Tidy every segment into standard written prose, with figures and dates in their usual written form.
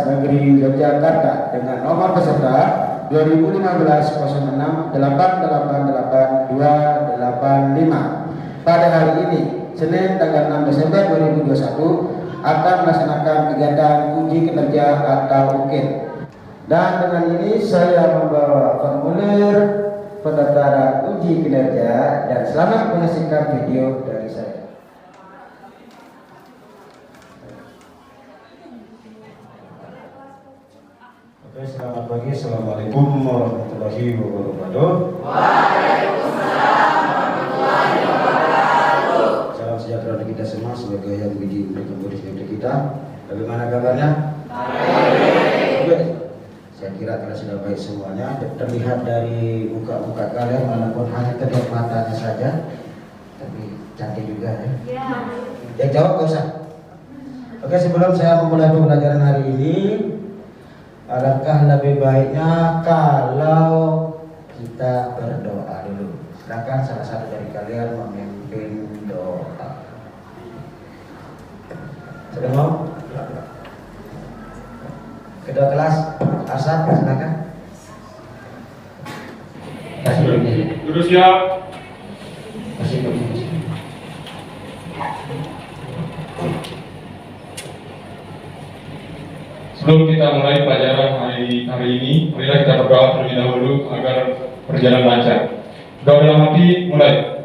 Negeri Yogyakarta dengan nomor peserta 2015-06-888285. Pada hari ini, Senin tanggal 6 Desember 2021, akan melaksanakan kegiatan uji kinerja atau UKIN. Dan dengan ini saya membawa formulir pendaftaran uji kinerja dan selamat menyaksikan video dari saya. Oke, selamat pagi. Assalamualaikum warahmatullahi wabarakatuh. Waalaikumsalam warahmatullahi wabarakatuh. Salam sejahtera untuk kita semua. Semoga yang begini memberikan kondisi negeri kita. Bagaimana kabarnya? Baik. Saya kira kalian sudah baik semuanya. Terlihat dari muka-muka kalian, walaupun hanya kedua matanya saja, tapi cantik juga ya. Yang jawab gak usah. Oke, sebelum saya memulai pembelajaran hari ini, alangkah lebih baiknya kalau kita berdoa dulu. Silakan salah satu dari kalian memimpin doa. Sudah mau? Kedua kelas, Asad, silakan. Duduk siap. Kasih dulu. Sebelum kita mulai pelajaran hari ini, marilah kita berdoa terlebih dahulu agar berjalan lancar. Doa dalam hati, mulai.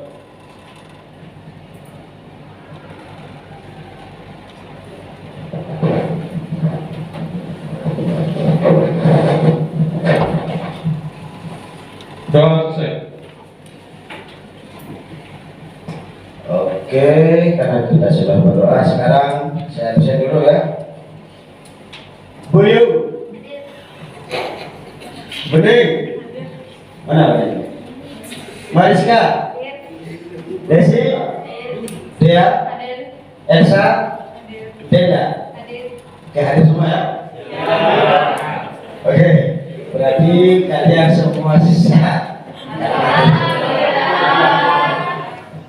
Doa selesai. Oke, karena kita sudah berdoa, sekarang saya absen dulu ya. Buyu, Bening, mana Bening? Mariska, Desi, Dea, Elsa, Denda. Oke, hadir semua ya? Oke, berarti kalian semua sehat.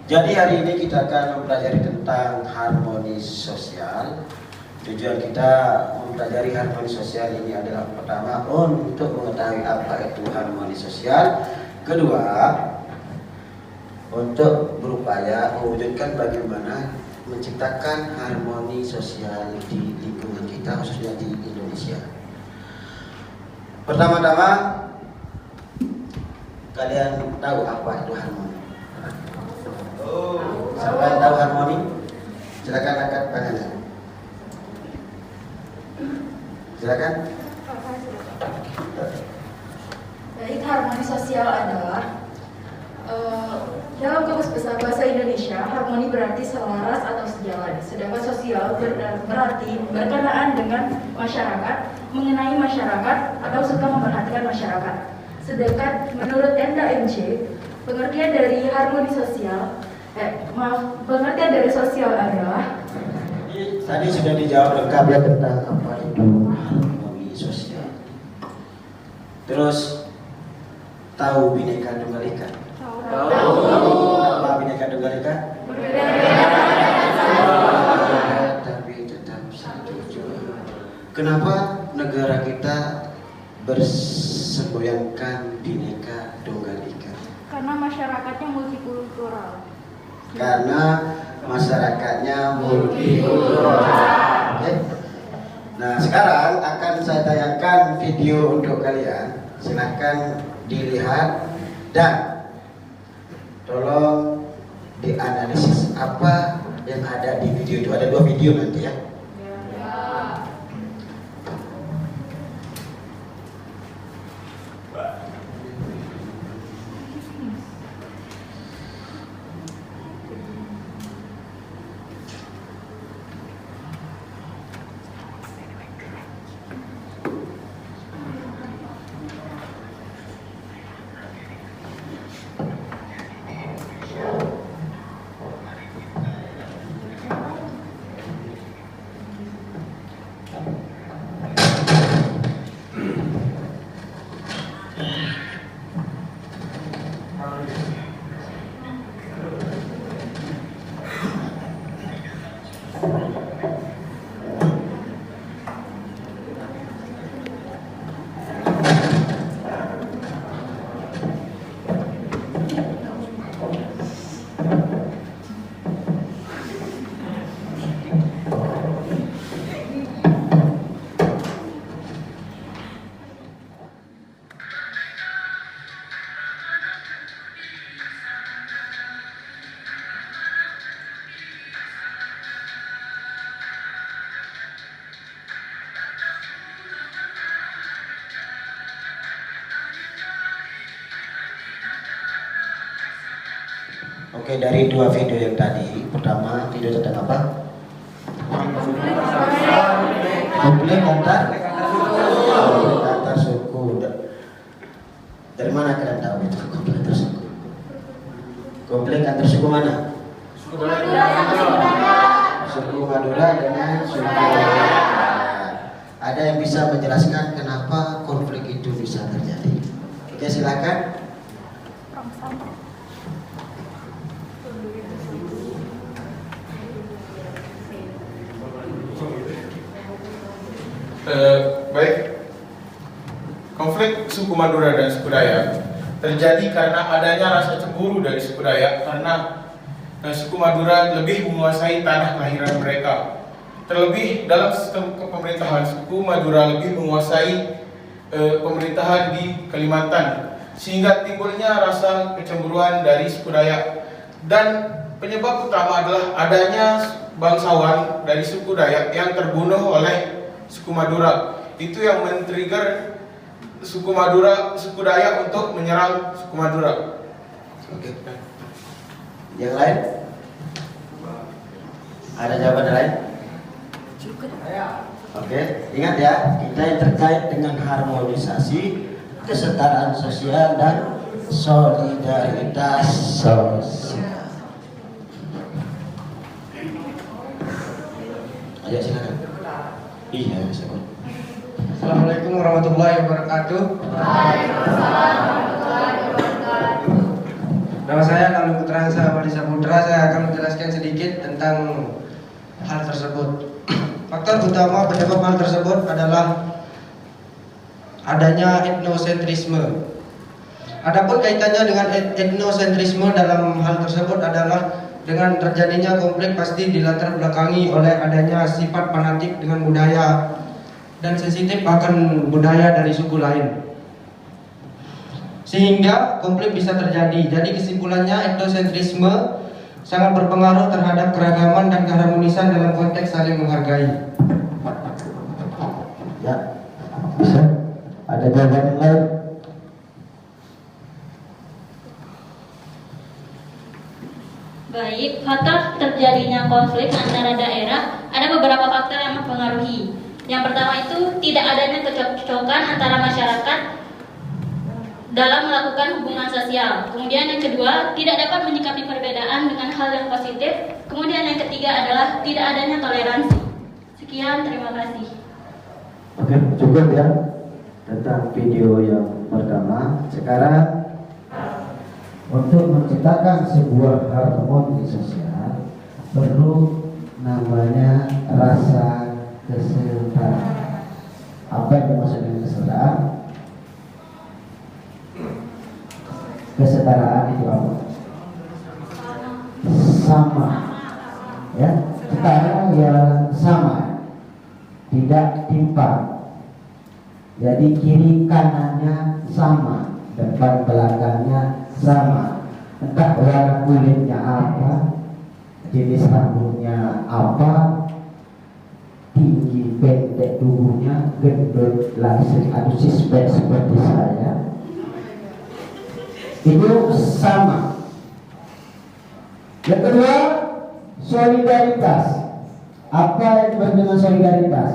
Jadi hari ini kita akan mempelajari tentang harmoni sosial. Tujuan kita mempelajari harmoni sosial ini adalah pertama untuk mengetahui apa itu harmoni sosial. Kedua, untuk berupaya mewujudkan bagaimana menciptakan harmoni sosial di lingkungan kita, khususnya di Indonesia. Pertama-tama, kalian tahu apa itu harmoni? Siapa yang tahu harmoni? Silakan angkat tangannya. Silakan. Baik, harmoni sosial adalah dalam Kamus Besar Bahasa Indonesia, harmoni berarti selaras atau sejalan. Sedangkan sosial berarti berkenaan dengan masyarakat, mengenai masyarakat atau suka memperhatikan masyarakat. Sedangkan menurut NKMC, pengertian dari harmoni sosial, pengertian dari sosial adalah Tadi sudah dijawab lengkap ya tentang apa itu harmoni sosial. Terus tahu Bhinneka Tunggal Ika? Tahu. Apa Bhinneka Tunggal Ika? Tapi tetap satu jua. Kenapa negara kita bersemboyankan Bhinneka Tunggal Ika? karena masyarakatnya multikultural. Karena masyarakatnya multikultural. Okay. Nah, sekarang akan saya tayangkan video untuk kalian. Silakan dilihat dan tolong dianalisis apa yang ada di video itu. Ada 2 video nanti ya. Oke, dari dua video yang tadi, pertama video tentang apa? Konflik antar suku. Dari mana kalian tahu itu konflik antar suku? Konflik antar suku mana? Suku Madura dengan suku Dayak. Ada yang bisa menjelaskan kenapa konflik itu bisa terjadi? Oke, silakan. Baik, konflik suku Madura dan suku Dayak terjadi karena adanya rasa cemburu dari suku Dayak karena suku Madura lebih menguasai tanah kelahiran mereka. Terlebih dalam sistem kepemerintahan, suku Madura lebih menguasai pemerintahan di Kalimantan, sehingga timbulnya rasa kecemburuan dari suku Dayak. Dan penyebab utama adalah adanya bangsawan dari suku Dayak yang terbunuh oleh suku Madura. Itu yang men-trigger suku Dayak untuk menyerang suku Madura. Oke. Yang lain? Ada jawaban lain? Oke, ingat ya, kita yang terkait dengan harmonisasi, kesetaraan sosial dan solidaritas sosial. Ayo silakan. Iya, silakan. Assalamualaikum warahmatullahi wabarakatuh. Nama saya Lalu Putra Madi Saputra. Saya akan menjelaskan sedikit tentang hal tersebut. Faktor utama penyebab hal tersebut adalah adanya etnosentrisme. Adapun kaitannya dengan etnosentrisme dalam hal tersebut adalah dengan terjadinya konflik pasti dilatar belakangi oleh adanya sifat fanatik dengan budaya dan sensitif akan budaya dari suku lain, sehingga konflik bisa terjadi. Jadi kesimpulannya, etnosentrisme sangat berpengaruh terhadap keragaman dan keharmonisan dalam konteks saling menghargai. Ya, bisa. Ada jawaban yang lain? Baik, faktor terjadinya konflik antara daerah, ada beberapa faktor yang mempengaruhi. Yang pertama itu tidak adanya kecocokan antara masyarakat dalam melakukan hubungan sosial. Kemudian yang kedua, tidak dapat menyikapi perbedaan dengan hal yang positif. Kemudian yang ketiga adalah tidak adanya toleransi. Sekian, terima kasih. Oke, cukup ya tentang video yang pertama. Sekarang untuk menciptakan sebuah harmoni sosial perlu namanya rasa kesetaraan. Apa yang dimaksud dengan kesetaraan? Kesetaraan itu apa? Sama, ya, setara yang sama, tidak timpang. Jadi kiri kanannya sama, depan belakangnya sama. Entah warna kulitnya apa, jenis rambutnya apa, tinggi pendek tubuhnya, gendut langsing atau sispek seperti saya, itu sama. Yang kedua, solidaritas. Apa yang dimaksud dengan solidaritas?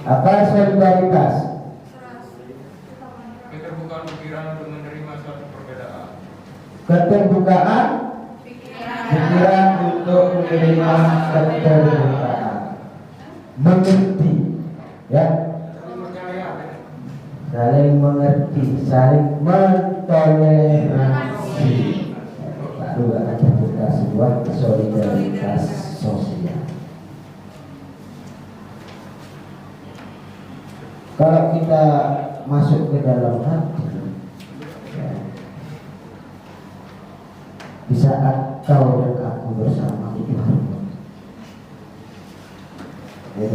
Apa solidaritas? Keterbukaan pikiran untuk menerima suatu perbedaan. Keterbukaan pikiran untuk menerima keterbukaan. Mengerti, ya. Saling mengerti, saling mentoleransi. Lalu akan tercipta sebuah solidaritas sosial. Kalau kita masuk ke dalam hati, ya, di saat kau dan aku bersama itu harmoni. Ya,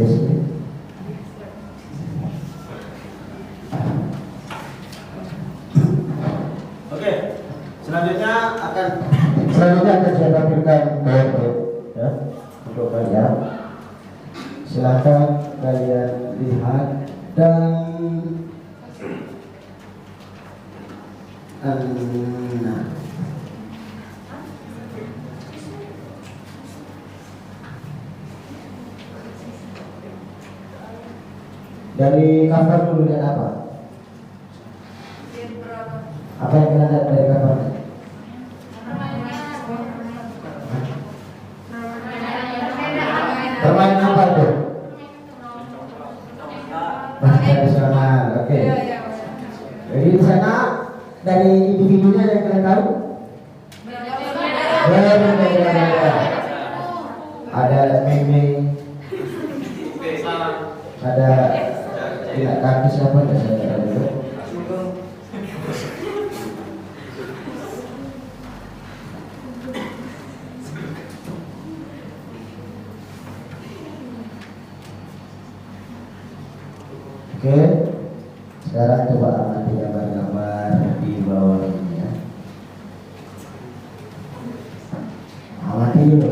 oke, selanjutnya akan saya tampilkan PowerPoint ya untuk kalian. Silakan kalian lihat dan Dari cover dulu lihat apa? Apa yang kalian lihat dari covernya? Permainan apa itu? Tradisional, oke. Jadi di sana dari individunya yang kalian tahu? Berbeda-beda. Ada meme, ada tidak kaki siapa ada saya dulu. Oke, sekarang coba amati gambar-gambar di bawah ini ya. Amati dulu.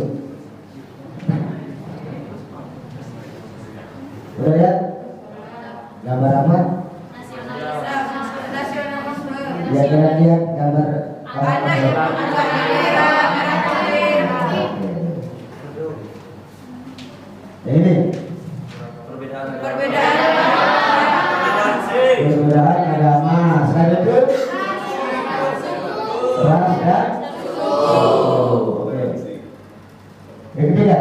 Udah lihat? Gambar apa? Ya, kalian lihat gambar apa? Ini perbedaan agama. Sekarang itu ras dan suku. Oke. Yang ketiga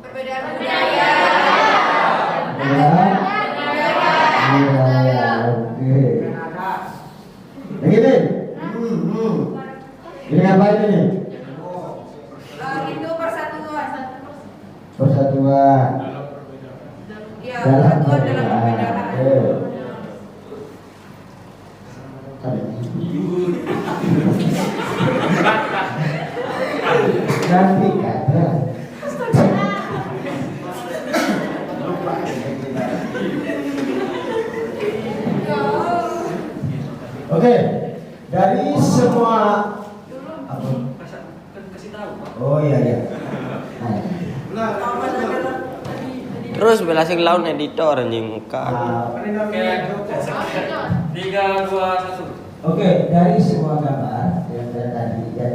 Perbedaan budaya. budaya. Oke. Yang ini ini apa ini? Itu persatuan. Persatuan Ya, dalam persatuan dalam perbedaan. perbedaan. Oke. Nanti kata oke, dari semua apa? Oh iya iya. Terus belasing lawan editor anjing muka. Oke, dari semua gambar yang tadi ya.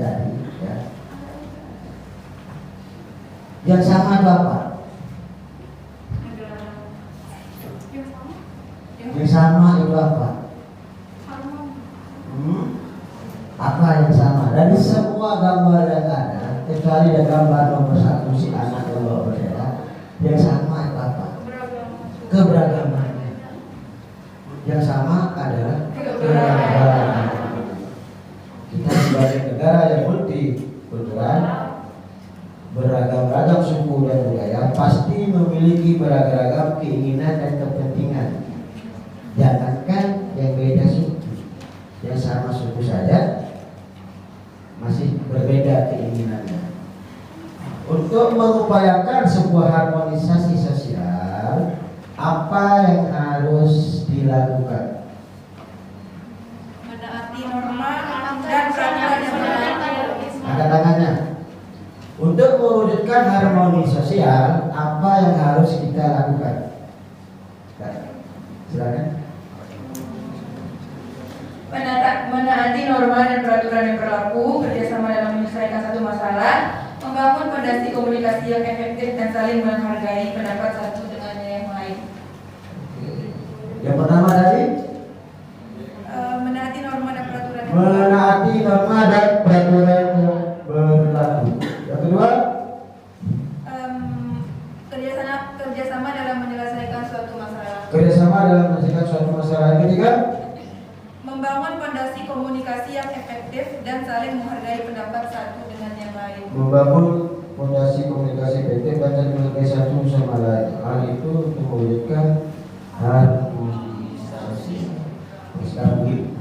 Yang sama itu apa? Yang sama itu apa? Apa yang sama? Dari semua gambar yang ada, kecuali ada gambar nomor 1 si anak yang bawa bendera, yang sama itu apa? Keberagamannya. Yang sama adalah keberagaman. Kita sebagai negara yang multikultural, beragam-ragam suku dan budaya, pasti memiliki beragam keinginan dan kepentingan. Jangankan yang beda suku, yang sama suku saja masih berbeda keinginannya. Untuk mengupayakan sebuah harmonisasi sosial, apa yang harus dilakukan? Menaati norma dan peraturan yang berlaku. Angkat tangannya. Untuk mewujudkan harmoni sosial, apa yang harus kita lakukan? Silakan. Menaati norma dan peraturan yang berlaku, kerjasama dalam menyelesaikan satu masalah, membangun fondasi komunikasi yang efektif dan saling menghargai pendapat satu dengan yang lain. Yang pertama tadi Menaati norma dan peraturan yang menaati norma dan peraturan yang berlaku. Yang kedua, kerjasama dalam menyelesaikan suatu masalah. kerjasama dalam menyelesaikan suatu masalah. Yang ketiga, Membangun fondasi komunikasi yang efektif dan saling menghargai pendapat satu dengan yang lain. membangun fondasi komunikasi efektif dan saling menghargai satu sama lain. Hal itu untuk mewujudkan harmonisasi. Sekarang begini,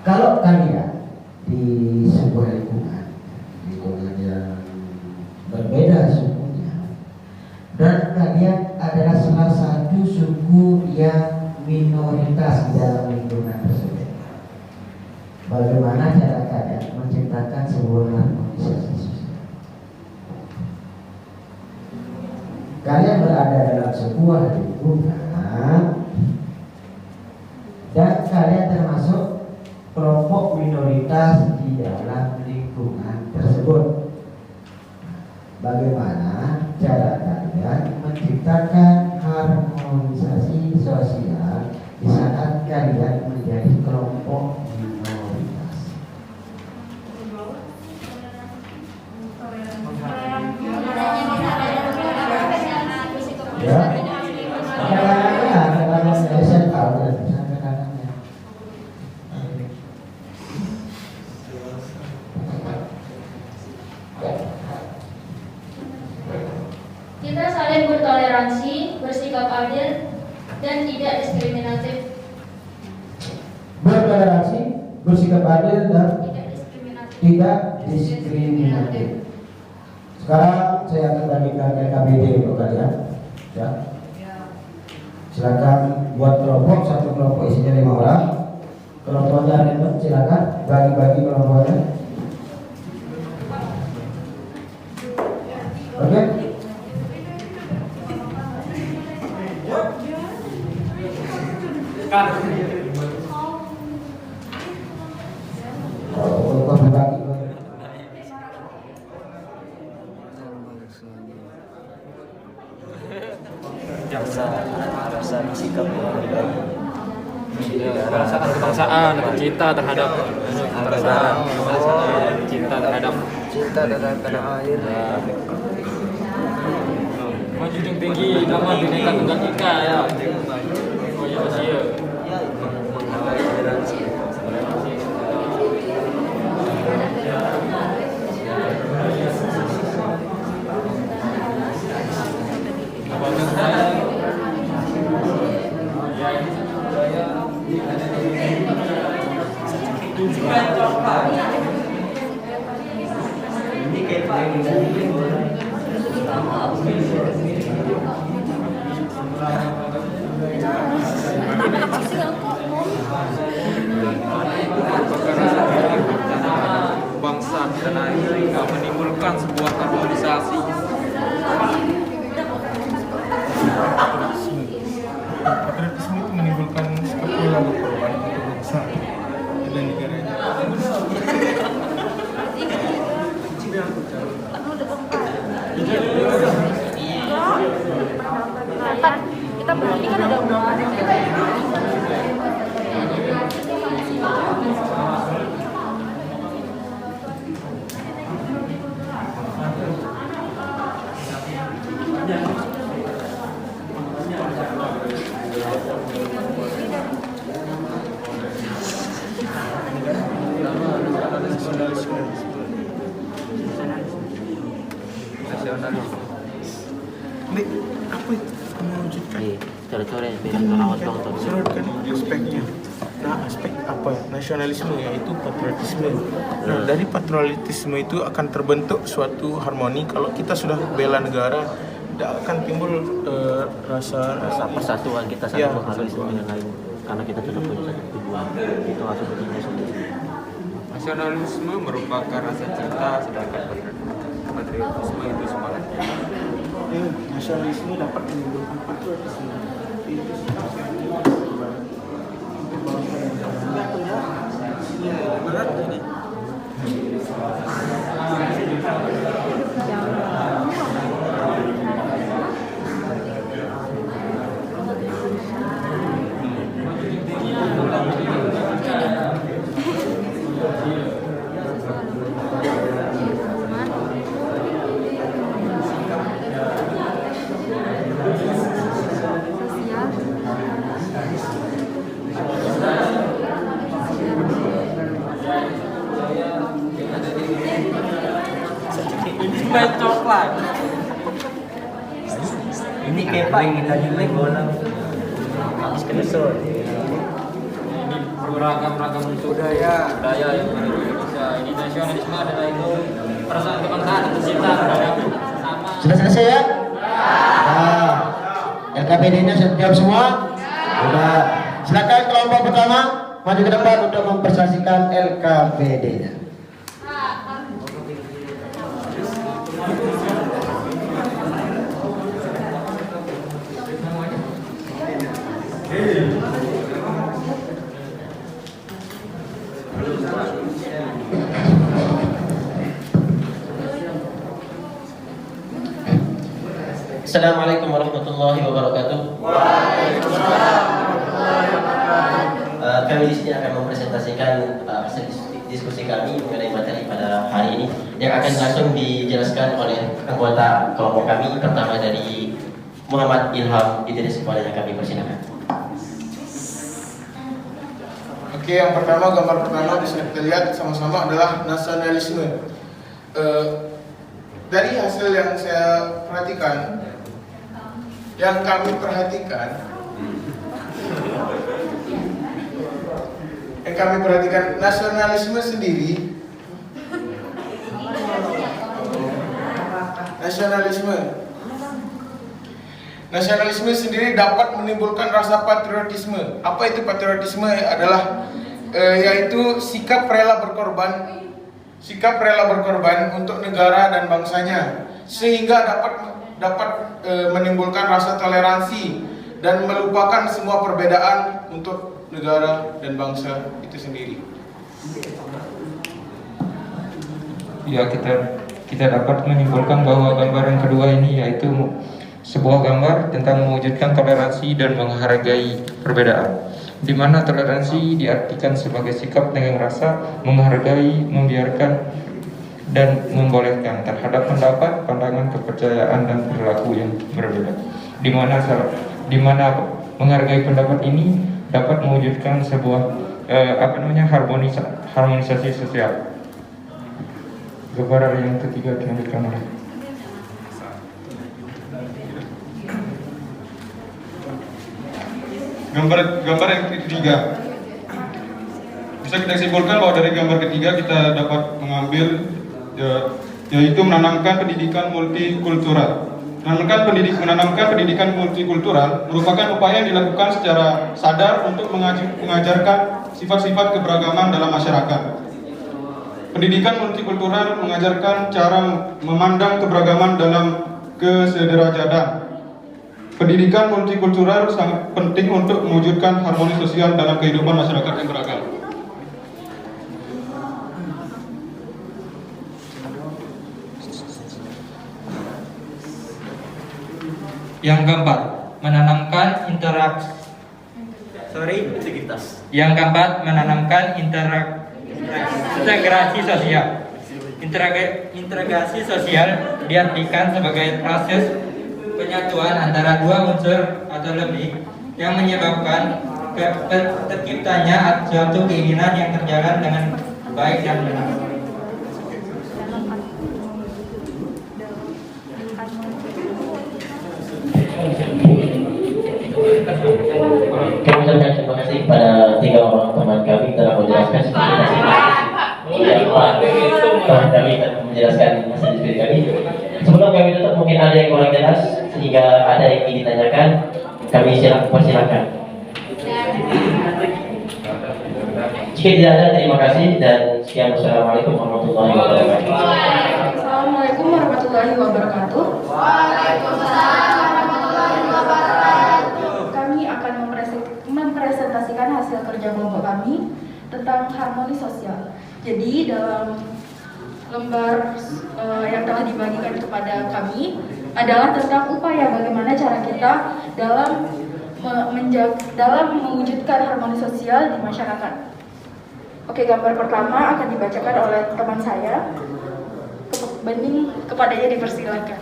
kalau kalian di sebuah lingkungan yang berbeda sukunya, dan kalian adalah salah satu suku yang minoritas di dalam lingkungan tersebut, bagaimana cara kalian menciptakan sebuah harmonisasi sosial? Kalian berada dalam sebuah lingkungan dan kalian termasuk kelompok minoritas di dalam lingkungan tersebut. Bagaimana cara kalian menciptakan harmonisasi sosial di saat kalian menjadi kelompok minoritas? Ya, kadang-kadang saya tahu dan kadang-kadangnya. Kita saling bertoleransi, bersikap adil, dan tidak diskriminatif. Bertoleransi, bersikap adil dan Tidak diskriminatif. tidak diskriminatif. Sekarang saya akan bagikan LKPD untuk kalian. Ya. Silakan buat kelompok, satu kelompok isinya 5 orang. Kelompoknya random, silakan bagi-bagi kelompoknya. Oke. Kelompok berbagi. Rasa sikap kebangsaan, cinta terhadap kebangsaan, cinta terhadap tanah air. menjunjung tinggi nama Bhinneka Tunggal Ika ya. Oh ya Asia. Bangsa dan Amerika menimbulkan sebuah harmonisasi. Patriotisme itu menimbulkan sikap rela berkorban untuk bangsa dan negaranya. Kita berarti kan ada hubungan. Nih, apa itu mewujudkan? Coret-coret bilang rawat dong tuh. Sorotkan aspeknya. Nah, aspek apa ya? Nasionalisme yaitu patriotisme. Nah, dari patriotisme itu akan terbentuk suatu harmoni. Kalau kita sudah bela negara, tidak akan timbul rasa Persatuan kita Ya, satu harus dengan lain karena kita sudah punya satu tujuan. Itu masuk ke nasionalisme. Nasionalisme merupakan rasa cinta, sedangkan patriotisme itu semangat. nasionalisme dapat menimbulkan patriotisme. Itu sikap yang untuk bangsa dan negara. Ya, berat ini. Coklat. Ini kayak paling kita jelek bola. Habis kena sol. Ini beragam-ragam budaya yang ada di Indonesia. Ini nasionalisme adalah itu perasaan kebangsaan dan cinta terhadap sama. Sudah selesai ya? Nah, LKPD-nya sudah jawab semua? Sudah. Silakan kelompok pertama maju ke depan untuk mempresentasikan LKPD-nya. Assalamualaikum warahmatullahi wabarakatuh. Waalaikumsalam warahmatullahi wabarakatuh. Kami di sini akan mempresentasikan hasil diskusi kami mengenai materi pada hari ini yang akan langsung dijelaskan oleh anggota kelompok kami. Pertama dari Muhammad Ilham Idris, kepadanya kami persilakan. Oke, yang pertama, gambar pertama bisa kita lihat sama-sama adalah nasionalisme. Dari hasil yang saya perhatikan, nasionalisme sendiri, nasionalisme sendiri dapat menimbulkan rasa patriotisme. Apa itu patriotisme? Adalah yaitu sikap rela berkorban untuk negara dan bangsanya, sehingga dapat menimbulkan rasa toleransi dan melupakan semua perbedaan untuk negara dan bangsa itu sendiri. Ya, kita dapat menyimpulkan bahwa gambar yang kedua ini yaitu sebuah gambar tentang mewujudkan toleransi dan menghargai perbedaan, di mana toleransi diartikan sebagai sikap dengan rasa menghargai, membiarkan, dan membolehkan terhadap pendapat, pandangan, kepercayaan, dan perilaku yang berbeda. Di mana menghargai pendapat ini dapat mewujudkan sebuah harmonisasi sosial. Gambar yang ketiga dilanjutkan oleh Gambar yang ketiga, bisa kita simpulkan bahwa dari gambar ketiga kita dapat mengambil yaitu menanamkan pendidikan multikultural. Menanamkan pendidikan multikultural merupakan upaya yang dilakukan secara sadar untuk mengajarkan sifat-sifat keberagaman dalam masyarakat. Pendidikan multikultural mengajarkan cara memandang keberagaman dalam kesederajatan. Pendidikan multikultural sangat penting untuk mewujudkan harmoni sosial dalam kehidupan masyarakat yang beragam. yang keempat, menanamkan integrasi sosial. Integrasi sosial diartikan sebagai proses penyatuan antara dua unsur atau lebih yang menyebabkan terciptanya suatu keinginan yang terjalan dengan baik dan benar. Kami ucapkan terima kasih kepada tiga orang teman kami telah menjelaskan teman kami telah menjelaskan hasil diskusi kami. Sebelum kami tutup, mungkin ada yang kurang jelas sehingga ada yang ingin ditanyakan, kami persilakan. Jika tidak ada, terima kasih dan sekian. Wassalamualaikum warahmatullahi wabarakatuh. Assalamualaikum warahmatullahi wabarakatuh. Waalaikumsalam warahmatullahi wabarakatuh. Kami akan mempresentasikan hasil kerja kelompok kami tentang harmoni sosial. Jadi dalam lembar yang telah dibagikan kepada kami adalah tentang upaya bagaimana cara kita dalam mewujudkan harmoni sosial di masyarakat. Oke, gambar pertama akan dibacakan oleh teman saya. Bening, kepadanya dipersilakan.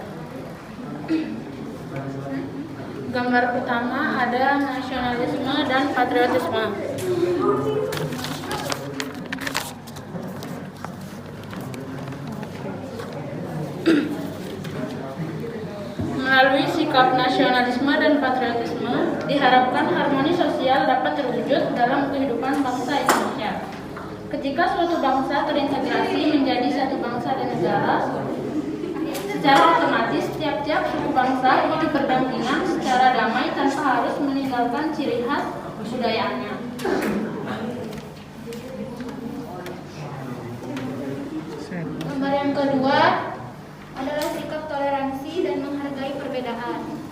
Gambar pertama ada nasionalisme dan patriotisme. Melalui sikap nasionalisme dan patriotisme, diharapkan harmoni sosial dapat terwujud dalam kehidupan bangsa Indonesia. Ketika suatu bangsa terintegrasi menjadi satu bangsa dan negara, secara otomatis tiap-tiap suku bangsa hidup berdampingan secara damai tanpa harus meninggalkan ciri khas budayaannya. Gambar yang kedua adalah sikap toleransi dan menghargai perbedaan.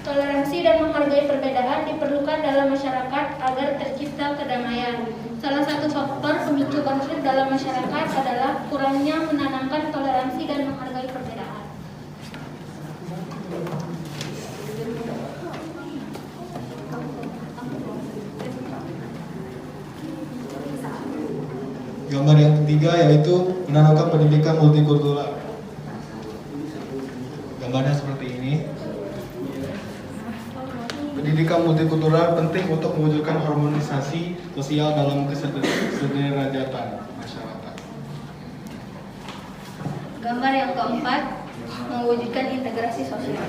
Toleransi dan menghargai perbedaan diperlukan dalam masyarakat agar tercipta kedamaian. Salah satu faktor pemicu konflik dalam masyarakat adalah kurangnya menanamkan toleransi dan menghargai perbedaan. Gambar yang ketiga yaitu menanamkan pendidikan multikultural. Gambarnya seperti ini. Pendidikan multikultural penting untuk mewujudkan harmonisasi sosial dalam kesederajatan masyarakat. Gambar yang keempat, mewujudkan integrasi sosial.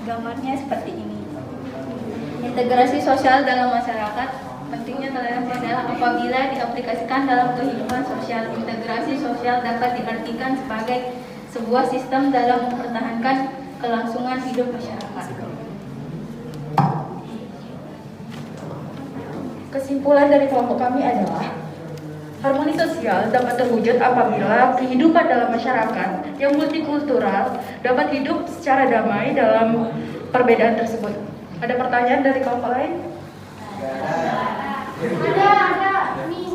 Gambarnya seperti ini. Integrasi sosial dalam masyarakat. Pentingnya toleransi adalah apabila diaplikasikan dalam kehidupan sosial. Integrasi sosial dapat diartikan sebagai sebuah sistem dalam mempertahankan kelangsungan hidup masyarakat. Kesimpulan dari kelompok kami adalah harmoni sosial dapat terwujud apabila kehidupan dalam masyarakat yang multikultural dapat hidup secara damai dalam perbedaan tersebut. Ada pertanyaan dari kelompok lain? Ada. Nih.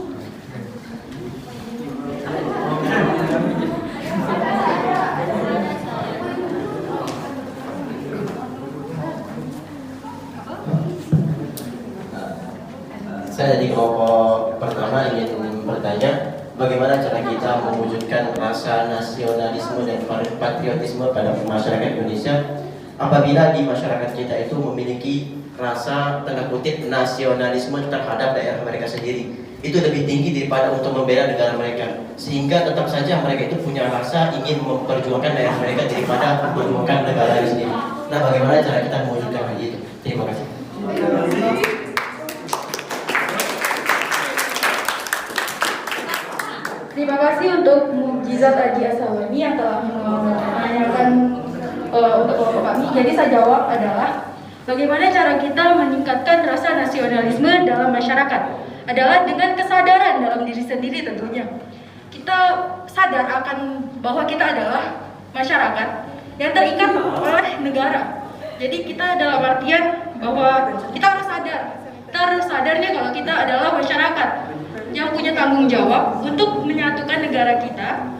Saya dari kelompok pertama ingin bertanya, bagaimana cara kita mewujudkan rasa nasionalisme dan patriotisme pada masyarakat Indonesia apabila di masyarakat kita itu memiliki rasa tanda kutip nasionalisme terhadap daerah mereka sendiri itu lebih tinggi daripada untuk membela negara mereka, sehingga tetap saja mereka itu punya rasa ingin memperjuangkan daerah mereka daripada memperjuangkan negara sendiri. Nah, bagaimana cara kita mewujudkan hal itu? Terima kasih. Terima kasih untuk Mukjizat Aji Asawani yang telah menanyakan untuk kelompok kami. Jadi saya jawab adalah bagaimana cara kita meningkatkan rasa nasionalisme dalam masyarakat adalah dengan kesadaran dalam diri sendiri tentunya. Kita sadar akan bahwa kita adalah masyarakat yang terikat oleh negara. Jadi kita dalam artian bahwa kita harus sadar. Kita harus sadarnya kalau kita adalah masyarakat yang punya tanggung jawab untuk menyatukan negara kita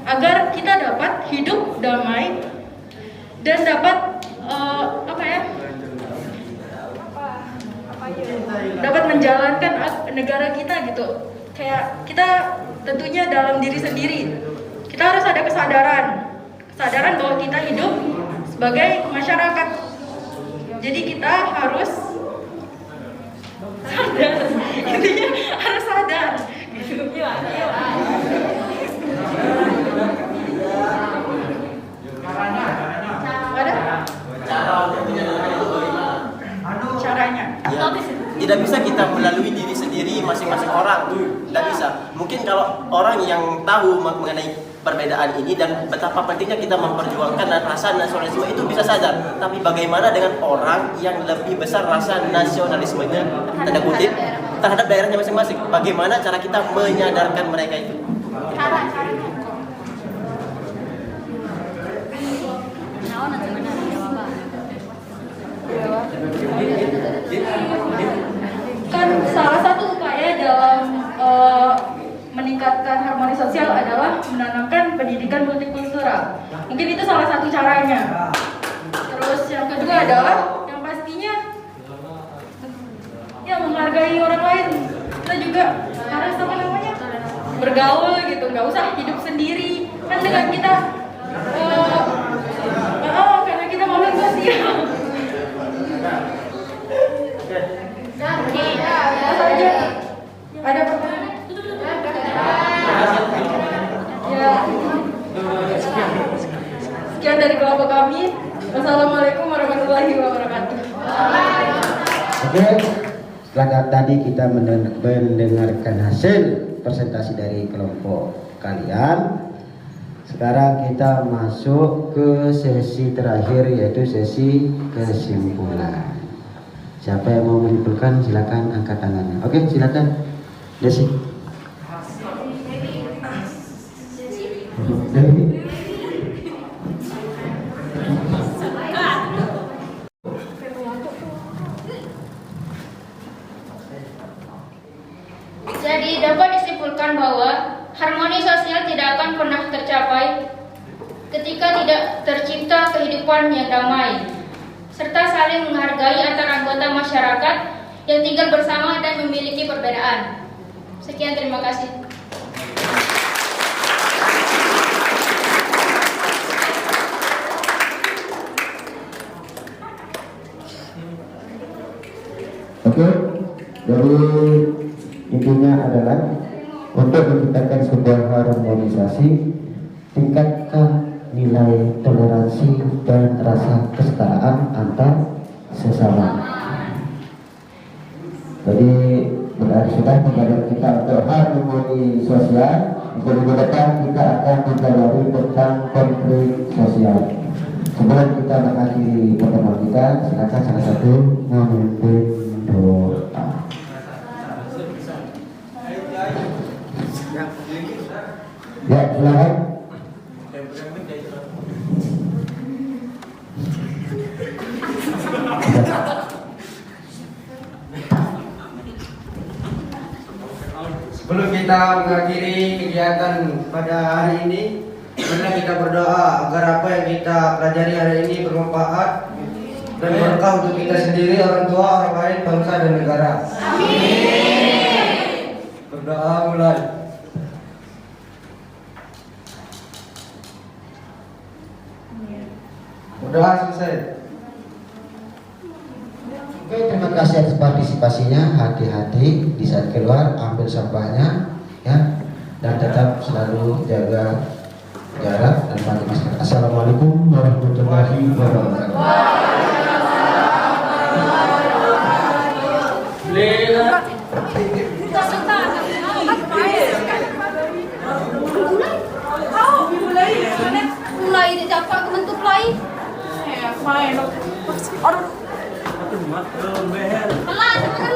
agar kita dapat hidup damai dan dapat dapat menjalankan negara kita gitu. Kayak kita tentunya dalam diri sendiri kita harus ada kesadaran bahwa kita hidup sebagai masyarakat. Jadi kita harus sadar, intinya harus sadar gitu. Caranya ya, tidak bisa kita melalui diri sendiri masing-masing orang, tidak bisa. Mungkin kalau orang yang tahu mengenai perbedaan ini dan betapa pentingnya kita memperjuangkan rasa nasionalisme itu bisa sadar. Tapi bagaimana dengan orang yang lebih besar rasa nasionalismenya tanda kutip terhadap daerahnya masing-masing? Bagaimana cara kita menyadarkan mereka itu? Kan salah satu upaya dalam meningkatkan harmoni sosial adalah menanamkan pendidikan multikultural. Mungkin itu salah satu caranya. Terus yang kedua adalah yang pastinya ya menghargai orang lain. Kita juga harus bergaul gitu, nggak usah hidup sendiri. Kan dengan kita karena kita makhluk sosial. Saja. Ada pertanyaan? Ya. Sekian dari kelompok kami. Wassalamualaikum warahmatullahi wabarakatuh. Oke, setelah tadi kita mendengarkan hasil presentasi dari kelompok kalian, sekarang kita masuk ke sesi terakhir, yaitu sesi kesimpulan. Siapa yang mau menyimpulkan silakan angkat tangannya. Oke, silakan Desi. Jadi dapat disimpulkan bahwa harmoni sosial tidak akan pernah tercapai ketika tidak tercipta kehidupan yang damai, serta saling menghargai antar anggota masyarakat yang tinggal bersama dan memiliki perbedaan. Sekian, terima kasih. Oke, jadi intinya adalah untuk menciptakan sebuah harmonisasi, tingkatkan nilai toleransi dan rasa kesetaraan antar sesama. Jadi berarti sudah pembelajaran kita untuk harmoni sosial. Untuk minggu depan kita akan mempelajari tentang konflik sosial. Sebelum kita mengakhiri pertemuan kita, silakan salah satu memimpin doa. Ya, silakan. Sebelum kita mengakhiri kegiatan pada hari ini, mari kita berdoa agar apa yang kita pelajari hari ini bermanfaat dan berkah untuk kita sendiri, orang tua, orang lain, bangsa dan negara. Amin. Berdoa mulai. Berdoa selesai. Oke, terima kasih atas partisipasinya. Hati-hati di saat keluar, ambil sampahnya, ya, dan tetap selalu jaga jarak dan pakai masker. Assalamualaikum warahmatullahi wabarakatuh. Mulai dapat bentuk lain. Pelan.